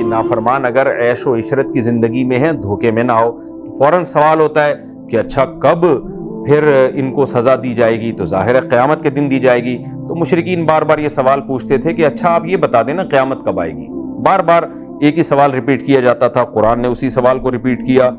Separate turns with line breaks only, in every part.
نافرمان اگر عیش و عشرت کی زندگی میں ہیں دھوکے میں نہ آؤ. فوراً سوال ہوتا ہے کہ اچھا کب پھر ان کو سزا دی جائے گی؟ تو ظاہر ہے قیامت کے دن دی جائے گی. تو مشرکین بار بار یہ سوال پوچھتے تھے کہ اچھا آپ یہ بتا دیں نا قیامت کب آئے گی. بار بار ایک ہی سوال ریپیٹ کیا جاتا تھا. قرآن نے اسی سوال کو ریپیٹ کیا.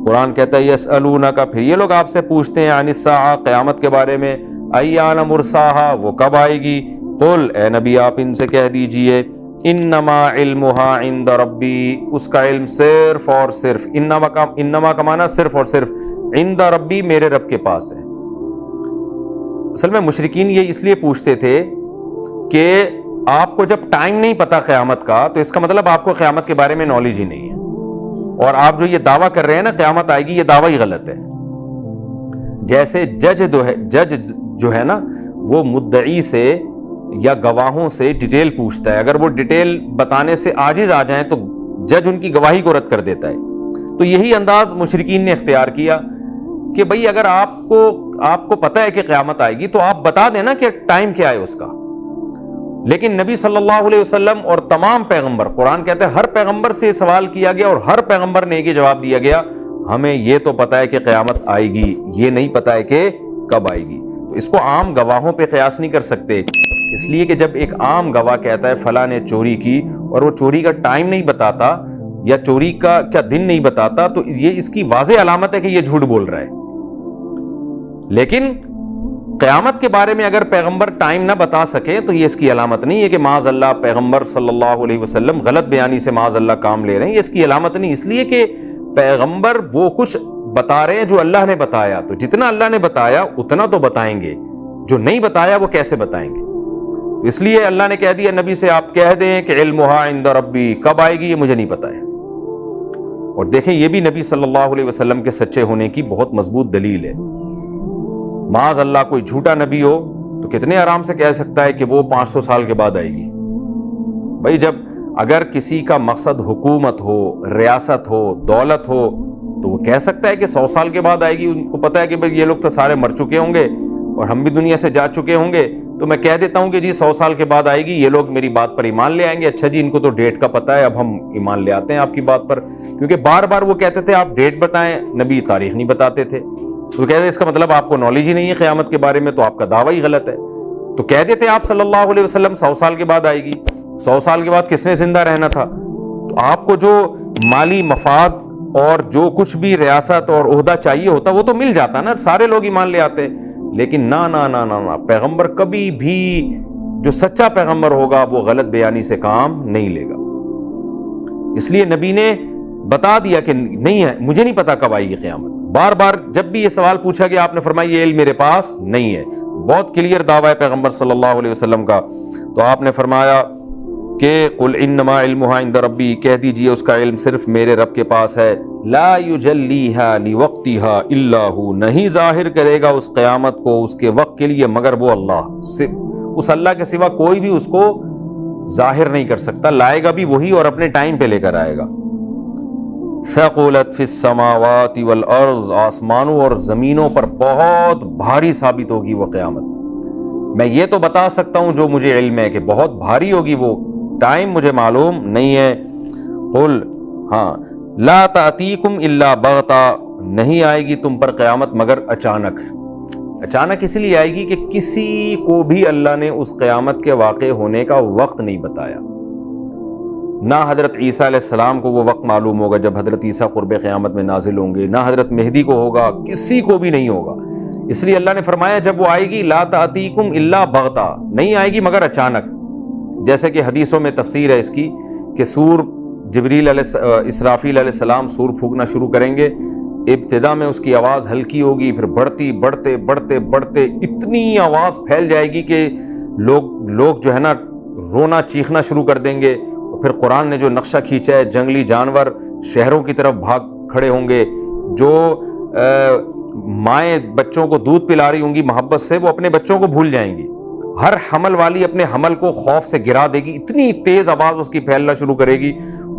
قرآن کہتا ہے یسألونک، پھر یہ لوگ آپ سے پوچھتے ہیں عن الساعہ، قیامت کے بارے میں، ایان مرساہا، وہ کب آئے گی. قل، اے نبی آپ ان سے کہہ دیجئے انما علمها عند ربی، اس کا علم صرف اور صرف، انما کا معنی صرف اور صرف، عند ربی میرے رب کے پاس ہے. اصل میں مشرکین یہ اس لیے پوچھتے تھے کہ آپ کو جب ٹائم نہیں پتا قیامت کا تو اس کا مطلب آپ کو قیامت کے بارے میں نالج ہی نہیں ہے، اور آپ جو یہ دعویٰ کر رہے ہیں نا قیامت آئے گی، یہ دعویٰ ہی غلط ہے. جیسے جج جو ہے نا وہ مدعی سے یا گواہوں سے ڈیٹیل پوچھتا ہے، اگر وہ ڈیٹیل بتانے سے عاجز آ جائیں تو جج ان کی گواہی کو رد کر دیتا ہے. تو یہی انداز مشرکین نے اختیار کیا کہ بھئی اگر آپ کو پتہ ہے کہ قیامت آئے گی تو آپ بتا دینا کہ ٹائم کیا ہے اس کا. لیکن نبی صلی اللہ علیہ وسلم اور تمام پیغمبر، قرآن کہتے ہیں ہر پیغمبر سے یہ سوال کیا گیا اور ہر پیغمبر نے ایک ہی جواب دیا گیا، ہمیں یہ تو پتہ ہے کہ قیامت آئے گی، یہ نہیں پتہ ہے کہ کب آئے گی. تو اس کو عام گواہوں پہ قیاس نہیں کر سکتے، اس لیے کہ جب ایک عام گواہ کہتا ہے فلاں نے چوری کی اور وہ چوری کا ٹائم نہیں بتاتا یا چوری کا کیا دن نہیں بتاتا تو یہ اس کی واضح علامت ہے کہ یہ جھوٹ بول رہا ہے. لیکن قیامت کے بارے میں اگر پیغمبر ٹائم نہ بتا سکے تو یہ اس کی علامت نہیں ہے کہ معاذ اللہ پیغمبر صلی اللہ علیہ وسلم غلط بیانی سے معاذ اللہ کام لے رہے ہیں. یہ اس کی علامت نہیں، اس لیے کہ پیغمبر وہ کچھ بتا رہے ہیں جو اللہ نے بتایا، تو جتنا اللہ نے بتایا اتنا تو بتائیں گے، جو نہیں بتایا وہ کیسے بتائیں گے. اس لیے اللہ نے کہہ دیا نبی سے آپ کہہ دیں کہ علمھا عند ربی، کب آئے گی یہ مجھے نہیں پتا ہے. اور دیکھیں یہ بھی نبی صلی اللہ علیہ وسلم کے سچے ہونے کی بہت مضبوط دلیل ہے. معاذ اللہ کوئی جھوٹا نبی ہو تو کتنے آرام سے کہہ سکتا ہے کہ وہ 500 سال کے بعد آئے گی. بھائی جب اگر کسی کا مقصد حکومت ہو، ریاست ہو، دولت ہو تو وہ کہہ سکتا ہے کہ 100 سال کے بعد آئے گی. ان کو پتا ہے کہ بھئی یہ لوگ تو سارے مر چکے ہوں گے اور ہم بھی دنیا سے جا چکے ہوں گے، تو میں کہہ دیتا ہوں کہ جی 100 سال کے بعد آئے گی، یہ لوگ میری بات پر ایمان لے آئیں گے. اچھا جی ان کو تو ڈیٹ کا پتہ ہے، اب ہم ایمان لے آتے ہیں آپ کی بات پر. کیونکہ بار بار وہ کہتے تھے آپ ڈیٹ بتائیں، نبی تاریخ نہیں بتاتے تھے. تو کہتے ہیں اس کا مطلب آپ کو نالج ہی نہیں ہے قیامت کے بارے میں، تو آپ کا دعویٰ ہی غلط ہے. تو کہہ دیتے آپ صلی اللہ علیہ وسلم 100 سال کے بعد آئے گی. 100 سال کے بعد کس نے زندہ رہنا تھا؟ تو آپ کو جو مالی مفاد اور جو کچھ بھی ریاست اور عہدہ چاہیے ہوتا وہ تو مل جاتا نا، سارے لوگ ایمان لے آتے. لیکن نہ پیغمبر کبھی بھی، جو سچا پیغمبر ہوگا وہ غلط بیانی سے کام نہیں لے گا. اس لیے نبی نے بتا دیا کہ نہیں ہے، مجھے نہیں پتا کب آئے گی قیامت. بار بار جب بھی یہ سوال پوچھا گیا آپ نے فرمایا یہ علم میرے پاس نہیں ہے. بہت کلیئر دعویٰ ہے پیغمبر صلی اللہ علیہ وسلم کا. تو آپ نے فرمایا کہ قل انما علمھا عند ربی، کہہ دیجئے اس کا علم صرف میرے رب کے پاس ہے. لا یجلیھا لوقتھا الا ھو، نہیں ظاہر کرے گا اس قیامت کو اس کے وقت کے لیے مگر وہ اللہ. اس اللہ کے سوا کوئی بھی اس کو ظاہر نہیں کر سکتا. لائے گا بھی وہی اور اپنے ٹائم پہ لے کر آئے گا. ثقلت فی السماوات والارض، آسمانوں اور زمینوں پر بہت بھاری ثابت ہوگی وہ قیامت. میں یہ تو بتا سکتا ہوں جو مجھے علم ہے کہ بہت بھاری ہوگی، وہ ٹائم مجھے معلوم نہیں ہے. قل، ہاں، لا تأتیکم الا بغتہ، نہیں آئے گی تم پر قیامت مگر اچانک. اچانک اس لیے آئے گی کہ کسی کو بھی اللہ نے اس قیامت کے واقع ہونے کا وقت نہیں بتایا. نہ حضرت عیسیٰ علیہ السلام کو وہ وقت معلوم ہوگا جب حضرت عیسیٰ قرب قیامت میں نازل ہوں گے، نہ حضرت مہدی کو ہوگا، کسی کو بھی نہیں ہوگا. اس لیے اللہ نے فرمایا جب وہ آئے گی لا تأتیکم الا بغتہ، نہیں آئے گی مگر اچانک. جیسے کہ حدیثوں میں تفسیر ہے اس کی کہ سور جبریل اسرافیل علیہ السلام سور پھونکنا شروع کریں گے. ابتدا میں اس کی آواز ہلکی ہوگی، پھر بڑھتے اتنی آواز پھیل جائے گی کہ لوگ جو ہے نا رونا چیخنا شروع کر دیں گے. پھر قرآن نے جو نقشہ کھینچا ہے، جنگلی جانور شہروں کی طرف بھاگ کھڑے ہوں گے. جو مائیں بچوں کو دودھ پلا رہی ہوں گی محبت سے، وہ اپنے بچوں کو بھول جائیں گی. ہر حمل والی اپنے حمل کو خوف سے گرا دے گی، اتنی تیز آواز اس کی پھیلنا شروع کرے گی.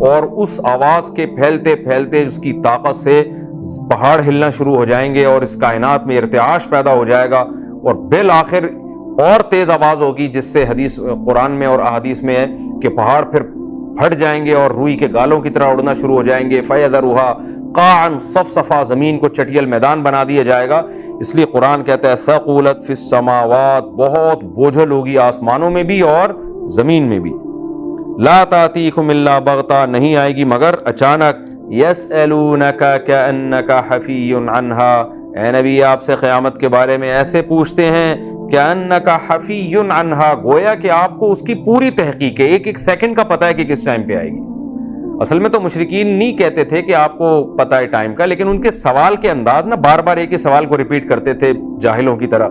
اور اس آواز کے پھیلتے اس کی طاقت سے پہاڑ ہلنا شروع ہو جائیں گے اور اس کائنات میں ارتعاش پیدا ہو جائے گا. اور بالآخر اور تیز آواز ہوگی جس سے حدیث قرآن میں اور احادیث میں ہے کہ پہاڑ پھر پھٹ جائیں گے اور روئی کے گالوں کی طرح اڑنا شروع ہو جائیں گے. فَيَذَرُهَا قَاعًا صفصفا, زمین کو چٹیل میدان بنا دیا جائے گا. اس لیے قرآن کہتا ہے ثقلت فی السماوات, بہت بوجھل ہوگی آسمانوں میں بھی اور زمین میں بھی. لا تأتیکم الا بغتہ, نہیں آئے گی مگر اچانک. یسألونک کأنک حفی عنہا, اے نبی آپ سے قیامت کے بارے میں ایسے پوچھتے ہیں کأنک حفی عنہا, گویا کہ آپ کو اس کی پوری تحقیق ہے, ایک ایک سیکنڈ کا پتہ ہے کہ کس ٹائم پہ آئے گی. اصل میں تو مشرکین نہیں کہتے تھے کہ آپ کو پتہ ہے ٹائم کا, لیکن ان کے سوال کے انداز نا بار بار ایک ہی سوال کو ریپیٹ کرتے تھے جاہلوں کی طرح.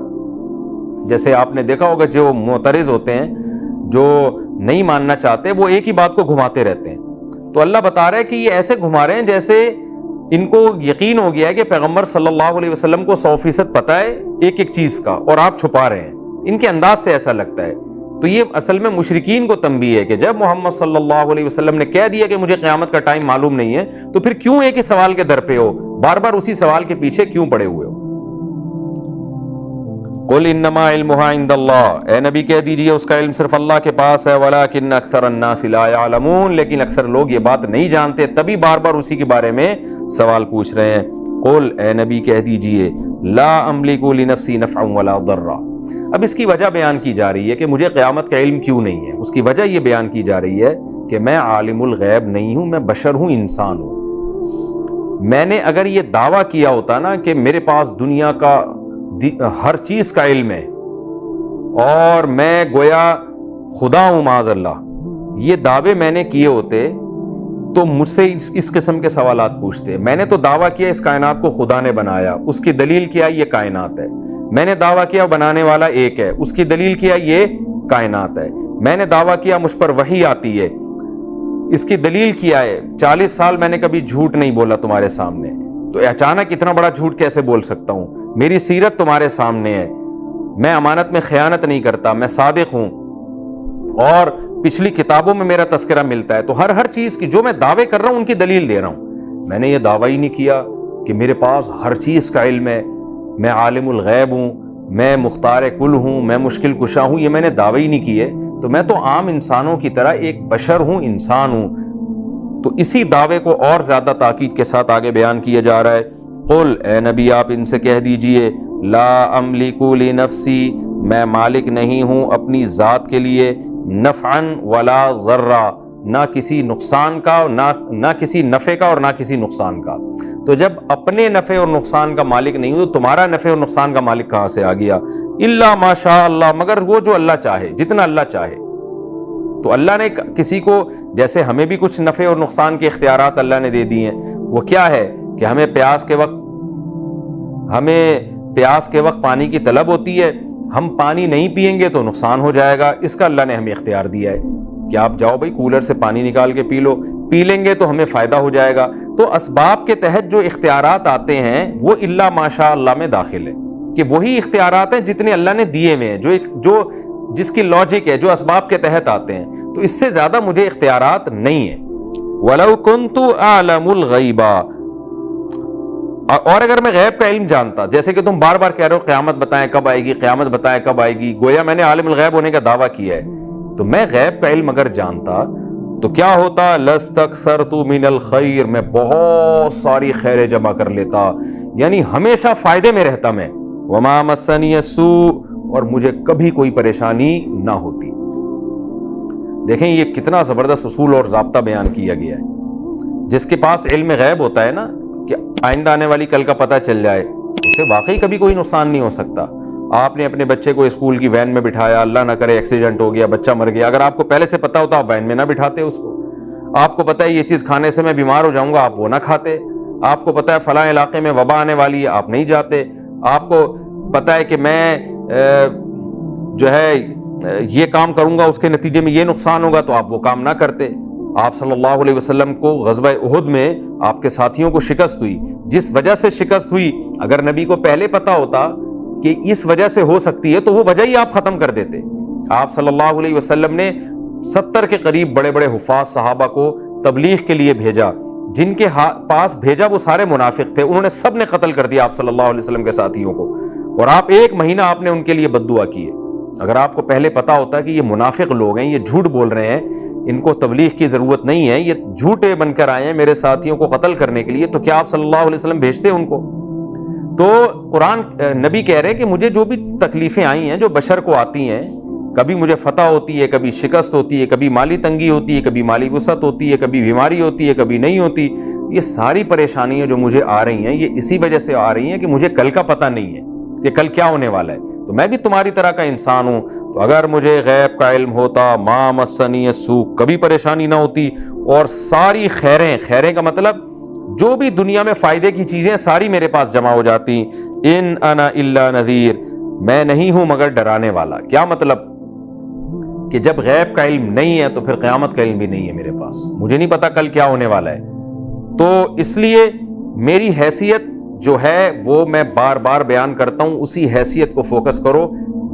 جیسے آپ نے دیکھا ہوگا جو معترض ہوتے ہیں, جو نہیں ماننا چاہتے, وہ ایک ہی بات کو گھماتے رہتے ہیں. تو اللہ بتا رہا ہے کہ یہ ایسے گھما رہے ہیں جیسے ان کو یقین ہو گیا ہے کہ پیغمبر صلی اللہ علیہ وسلم کو 100% پتہ ہے ایک ایک چیز کا, اور آپ چھپا رہے ہیں. ان کے انداز سے ایسا لگتا ہے. تو یہ اصل میں مشرکین کو تنبیہ ہے کہ جب محمد صلی اللہ علیہ وسلم نے کہہ دیا کہ مجھے قیامت کا ٹائم معلوم نہیں ہے, تو پھر کیوں ایک ہی سوال کے در پہ ہو, بار بار اسی سوال کے پیچھے کیوں پڑے ہوئے ہو. قل انما علمها عند اللہ, اے نبی کہہ دیجئے اس کا علم صرف اللہ کے پاس ہے. ولکن اکثر الناس لا يعلمون, لیکن اکثر لوگ یہ بات نہیں جانتے, تبھی بار بار اسی کے بارے میں سوال پوچھ رہے ہیں. قل, اے نبی کہہ دیجئے لا املک لنفسی نفعا ولا ضرا. اب اس کی وجہ بیان کی جا رہی ہے کہ مجھے قیامت کا علم کیوں نہیں ہے. اس کی وجہ یہ بیان کی جا رہی ہے کہ میں عالم الغیب نہیں ہوں, میں بشر ہوں, انسان ہوں. میں نے اگر یہ دعویٰ کیا ہوتا نا کہ میرے پاس دنیا کا ہر چیز کا علم ہے اور میں گویا خدا ہوں معاذ اللہ, یہ دعوے میں نے کیے ہوتے تو مجھ سے اس قسم کے سوالات پوچھتے. میں نے تو دعویٰ کیا اس کائنات کو خدا نے بنایا, اس کی دلیل کیا یہ کائنات ہے. میں نے دعویٰ کیا بنانے والا ایک ہے, اس کی دلیل کیا یہ کائنات ہے. میں نے دعویٰ کیا مجھ پر وحی آتی ہے, اس کی دلیل کیا ہے. 40 سال میں نے کبھی جھوٹ نہیں بولا تمہارے سامنے, تو اچانک اتنا بڑا جھوٹ کیسے بول سکتا ہوں. میری سیرت تمہارے سامنے ہے, میں امانت میں خیانت نہیں کرتا, میں صادق ہوں, اور پچھلی کتابوں میں میرا تذکرہ ملتا ہے. تو ہر چیز کی جو میں دعوے کر رہا ہوں ان کی دلیل دے رہا ہوں. میں نے یہ دعویٰ ہی نہیں کیا کہ میرے پاس ہر چیز کا علم ہے, میں عالم الغیب ہوں, میں مختار کل ہوں, میں مشکل کشا ہوں. یہ میں نے دعوے ہی نہیں کیے. تو میں تو عام انسانوں کی طرح ایک بشر ہوں, انسان ہوں. تو اسی دعوے کو اور زیادہ تاکید کے ساتھ آگے بیان کیا جا رہا ہے. قل, اے نبی آپ ان سے کہہ دیجئے لا املک لنفسی, میں مالک نہیں ہوں اپنی ذات کے لیے, نفعا ولا ضرا, نہ کسی نقصان کا, نہ کسی نفع کا اور نہ کسی نقصان کا. تو جب اپنے نفع اور نقصان کا مالک نہیں ہوں تو تمہارا نفع اور نقصان کا مالک کہاں سے آ گیا؟ الا ما شاء اللہ, مگر وہ جو اللہ چاہے, جتنا اللہ چاہے. تو اللہ نے کسی کو, جیسے ہمیں بھی کچھ نفع اور نقصان کے اختیارات اللہ نے دے دیے ہیں. وہ کیا ہے کہ ہمیں پیاس کے وقت پانی کی طلب ہوتی ہے, ہم پانی نہیں پئیں گے تو نقصان ہو جائے گا. اس کا اللہ نے ہمیں اختیار دیا ہے کہ آپ جاؤ بھائی کولر سے پانی نکال کے پی لو, پی لیں گے تو ہمیں فائدہ ہو جائے گا. تو اسباب کے تحت جو اختیارات آتے ہیں وہ الا ماشاء اللہ میں داخل ہے, کہ وہی اختیارات ہیں جتنے اللہ نے دیے ہوئے ہیں, جو جس کی لاجک ہے, جو اسباب کے تحت آتے ہیں. تو اس سے زیادہ مجھے اختیارات نہیں ہیں. وَلَوْ كُنْتُ أَعْلَمُ الْغَيْبَ, اور اگر میں غیب کا علم جانتا, جیسے کہ تم بار بار کہہ رہے ہو قیامت بتائیں کب آئے گی, قیامت بتائیں کب آئے گی, گویا میں نے عالم الغیب ہونے کا دعویٰ کیا ہے. تو میں غیب کا علم اگر جانتا تو کیا ہوتا؟ لَسْتَكْثَرْتُ مِنَ الْخَيْرِ, میں بہت ساری خیریں جمع کر لیتا, یعنی ہمیشہ فائدے میں رہتا میں. وَمَا مَسَّنِيَ السُّوءُ, اور مجھے کبھی کوئی پریشانی نہ ہوتی. دیکھیں یہ کتنا زبردست اصول اور ضابطہ بیان کیا گیا ہے. جس کے پاس علم غیب ہوتا ہے نا, کہ آئندہ آنے والی کل کا پتہ چل جائے, اسے واقعی کبھی کوئی نقصان نہیں ہو سکتا. آپ نے اپنے بچے کو اسکول کی وین میں بٹھایا, اللہ نہ کرے ایکسیڈنٹ ہو گیا, بچہ مر گیا, اگر آپ کو پہلے سے پتا ہوتا آپ وین میں نہ بٹھاتے اس کو. آپ کو پتا ہے یہ چیز کھانے سے میں بیمار ہو جاؤں گا, آپ وہ نہ کھاتے. آپ کو پتا ہے فلاں علاقے میں وبا آنے والی ہے, آپ نہیں جاتے. آپ کو پتا ہے کہ میں جو ہے یہ کام کروں گا, اس کے نتیجے میں یہ نقصان ہوگا, تو آپ وہ کام نہ کرتے. آپ صلی اللہ علیہ وسلم کو غزوہ احد میں آپ کے ساتھیوں کو شکست ہوئی, جس وجہ سے شکست ہوئی, اگر نبی کو پہلے پتا ہوتا کہ اس وجہ سے ہو سکتی ہے تو وہ وجہ ہی آپ ختم کر دیتے. آپ صلی اللہ علیہ وسلم نے 70 کے قریب بڑے بڑے حفاظ صحابہ کو تبلیغ کے لیے بھیجا. جن کے پاس بھیجا وہ سارے منافق تھے, انہوں نے سب نے قتل کر دیا آپ صلی اللہ علیہ وسلم کے ساتھیوں کو, اور آپ 1 مہینہ آپ نے ان کے لیے بد دعا کی ہے. اگر آپ کو پہلے پتا ہوتا کہ یہ منافق لوگ ہیں, یہ جھوٹ بول رہے ہیں, ان کو تبلیغ کی ضرورت نہیں ہے, یہ جھوٹے بن کر آئے ہیں میرے ساتھیوں کو قتل کرنے کے لیے, تو کیا آپ صلی اللہ علیہ وسلم بھیجتے ان کو؟ تو قرآن نبی کہہ رہے ہیں کہ مجھے جو بھی تکلیفیں آئی ہیں, جو بشر کو آتی ہیں, کبھی مجھے فتح ہوتی ہے, کبھی شکست ہوتی ہے, کبھی مالی تنگی ہوتی ہے, کبھی مالی وسعت ہوتی ہے, کبھی بیماری ہوتی ہے, کبھی نہیں ہوتی, یہ ساری پریشانیاں جو مجھے آ رہی ہیں یہ اسی وجہ سے آ رہی ہیں کہ مجھے کل کا پتہ نہیں ہے کہ کل کیا ہونے والا ہے. تو میں بھی تمہاری طرح کا انسان ہوں, تو اگر مجھے غیب کا علم ہوتا ما مسنی السوء, کبھی پریشانی نہ ہوتی, اور ساری خیریں کا مطلب جو بھی دنیا میں فائدے کی چیزیں ساری میرے پاس جمع ہو جاتی. ان انا الا نذیر, میں نہیں ہوں مگر ڈرانے والا. کیا مطلب کہ جب غیب کا علم نہیں ہے تو پھر قیامت کا علم بھی نہیں ہے میرے پاس, مجھے نہیں پتا کل کیا ہونے والا ہے. تو اس لیے میری حیثیت جو ہے وہ میں بار بار بیان کرتا ہوں, اسی حیثیت کو فوکس کرو,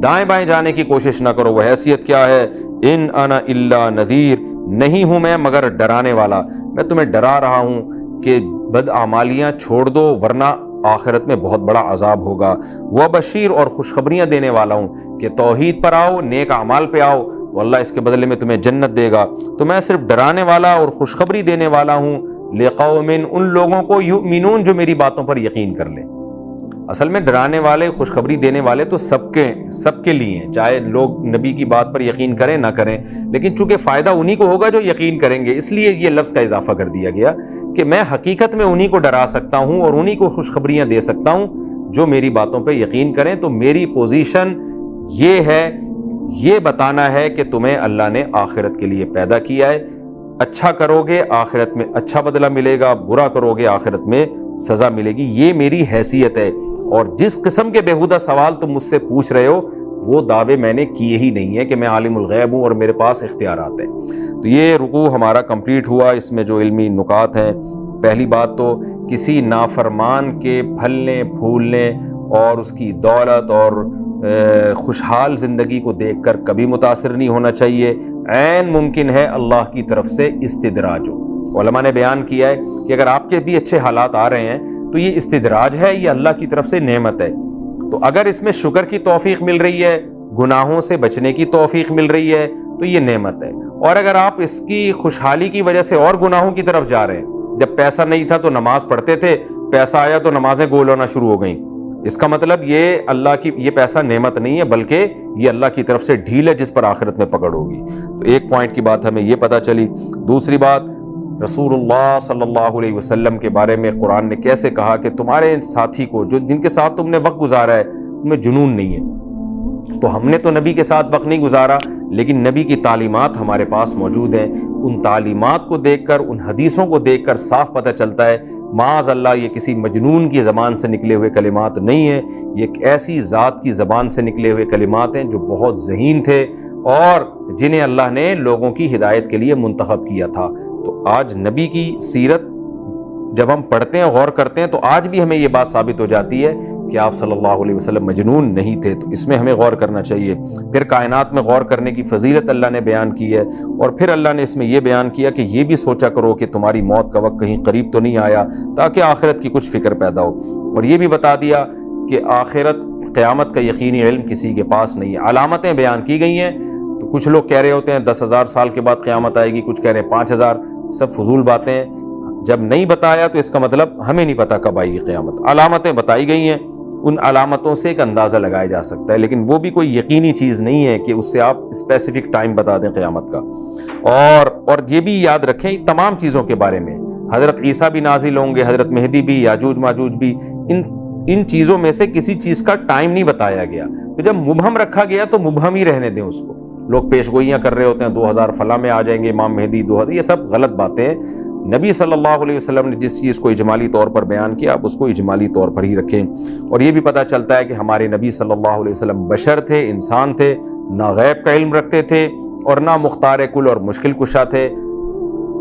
دائیں بائیں جانے کی کوشش نہ کرو. وہ حیثیت کیا ہے؟ ان انا الا نذیر, نہیں ہوں میں مگر ڈرانے والا. میں تمہیں ڈرا رہا ہوں کہ بدعمالیاں چھوڑ دو ورنہ آخرت میں بہت بڑا عذاب ہوگا. وہ بشیر, اور خوشخبریاں دینے والا ہوں کہ توحید پر آؤ, نیک اعمال پہ آؤ, تو اللہ اس کے بدلے میں تمہیں جنت دے گا. تو میں صرف ڈرانے والا اور خوشخبری دینے والا ہوں لقوم, ان لوگوں کو یؤمنون جو میری باتوں پر یقین کر لیں. اصل میں ڈرانے والے, خوشخبری دینے والے تو سب کے لیے ہیں, چاہے لوگ نبی کی بات پر یقین کریں نہ کریں, لیکن چونکہ فائدہ انہی کو ہوگا جو یقین کریں گے, اس لیے یہ لفظ کا اضافہ کر دیا گیا کہ میں حقیقت میں انہی کو ڈرا سکتا ہوں اور انہی کو خوشخبریاں دے سکتا ہوں جو میری باتوں پہ یقین کریں. تو میری پوزیشن یہ ہے, یہ بتانا ہے کہ تمہیں اللہ نے آخرت کے لیے پیدا کیا ہے, اچھا کرو گے آخرت میں اچھا بدلہ ملے گا, برا کرو گے آخرت میں سزا ملے گی. یہ میری حیثیت ہے, اور جس قسم کے بیہودہ سوال تم مجھ سے پوچھ رہے ہو وہ دعوے میں نے کیے ہی نہیں ہے کہ میں عالم الغیب ہوں اور میرے پاس اختیارات ہیں. تو یہ رکوع ہمارا کمپلیٹ ہوا. اس میں جو علمی نکات ہیں, پہلی بات تو کسی نافرمان کے پھلنے پھولنے اور اس کی دولت اور خوشحال زندگی کو دیکھ کر کبھی متاثر نہیں ہونا چاہیے. عین ممکن ہے اللہ کی طرف سے استدراج ہو. علماء نے بیان کیا ہے کہ اگر آپ کے بھی اچھے حالات آ رہے ہیں تو یہ استدراج ہے, یہ اللہ کی طرف سے نعمت ہے. تو اگر اس میں شکر کی توفیق مل رہی ہے, گناہوں سے بچنے کی توفیق مل رہی ہے, تو یہ نعمت ہے. اور اگر آپ اس کی خوشحالی کی وجہ سے اور گناہوں کی طرف جا رہے ہیں, جب پیسہ نہیں تھا تو نماز پڑھتے تھے, پیسہ آیا تو نمازیں گول ہونا شروع ہو گئیں, اس کا مطلب یہ اللہ کی, یہ پیسہ نعمت نہیں ہے بلکہ یہ اللہ کی طرف سے ڈھیل ہے جس پر آخرت میں پکڑ ہوگی. تو ایک پوائنٹ کی بات ہمیں یہ پتہ چلی. دوسری بات, رسول اللہ صلی اللہ علیہ وسلم کے بارے میں قرآن نے کیسے کہا کہ تمہارے ساتھی کو, جو جن کے ساتھ تم نے وقت گزارا ہے, تمہیں جنون نہیں ہے. تو ہم نے تو نبی کے ساتھ وقت نہیں گزارا, لیکن نبی کی تعلیمات ہمارے پاس موجود ہیں. ان تعلیمات کو دیکھ کر, ان حدیثوں کو دیکھ کر صاف پتہ چلتا ہے معاذ اللہ یہ کسی مجنون کی زبان سے نکلے ہوئے کلمات نہیں ہیں, یہ ایک ایسی ذات کی زبان سے نکلے ہوئے کلمات ہیں جو بہت ذہین تھے اور جنہیں اللہ نے لوگوں کی ہدایت کے لیے منتخب کیا تھا. تو آج نبی کی سیرت جب ہم پڑھتے ہیں, غور کرتے ہیں, تو آج بھی ہمیں یہ بات ثابت ہو جاتی ہے کہ آپ صلی اللہ علیہ وسلم مجنون نہیں تھے. تو اس میں ہمیں غور کرنا چاہیے. پھر کائنات میں غور کرنے کی فضیلت اللہ نے بیان کی ہے, اور پھر اللہ نے اس میں یہ بیان کیا کہ یہ بھی سوچا کرو کہ تمہاری موت کا وقت کہیں قریب تو نہیں آیا, تاکہ آخرت کی کچھ فکر پیدا ہو. اور یہ بھی بتا دیا کہ آخرت, قیامت کا یقینی علم کسی کے پاس نہیں ہے. علامتیں بیان کی گئی ہیں, تو کچھ لوگ کہہ رہے ہوتے ہیں 10,000 سال کے بعد قیامت آئے گی, کچھ کہہ رہے ہیں 5,000. سب فضول باتیں ہیں. جب نہیں بتایا تو اس کا مطلب ہمیں نہیں پتا کب آئے گی قیامت. علامتیں بتائی گئی ہیں, ان علامتوں سے ایک اندازہ لگایا جا سکتا ہے, لیکن وہ بھی کوئی یقینی چیز نہیں ہے کہ اس سے آپ اسپیسیفک ٹائم بتا دیں قیامت کا. اور یہ بھی یاد رکھیں تمام چیزوں کے بارے میں, حضرت عیسیٰ بھی نازل ہوں گے, حضرت مہدی بھی, یاجوج ماجوج بھی, ان چیزوں میں سے کسی چیز کا ٹائم نہیں بتایا گیا. تو جب مبہم رکھا گیا تو مبہم ہی رہنے دیں اس کو. لوگ پیش گوئیاں کر رہے ہوتے ہیں 2000 فلاں میں آ جائیں گے امام مہدی 2000, یہ سب غلط باتیں ہیں. نبی صلی اللہ علیہ وسلم نے جس چیز کو اجمالی طور پر بیان کیا, آپ اس کو اجمالی طور پر ہی رکھیں. اور یہ بھی پتہ چلتا ہے کہ ہمارے نبی صلی اللہ علیہ وسلم بشر تھے, انسان تھے, نہ غیب کا علم رکھتے تھے اور نہ مختار کل اور مشکل کشا تھے.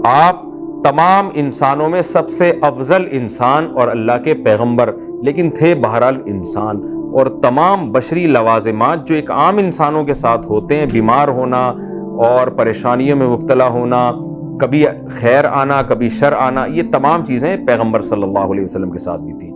آپ تمام انسانوں میں سب سے افضل انسان اور اللہ کے پیغمبر, لیکن تھے بہرحال انسان. اور تمام بشری لوازمات جو ایک عام انسانوں کے ساتھ ہوتے ہیں, بیمار ہونا اور پریشانیوں میں مبتلا ہونا, کبھی خیر آنا کبھی شر آنا, یہ تمام چیزیں پیغمبر صلی اللہ علیہ وسلم کے ساتھ بھی تھیں.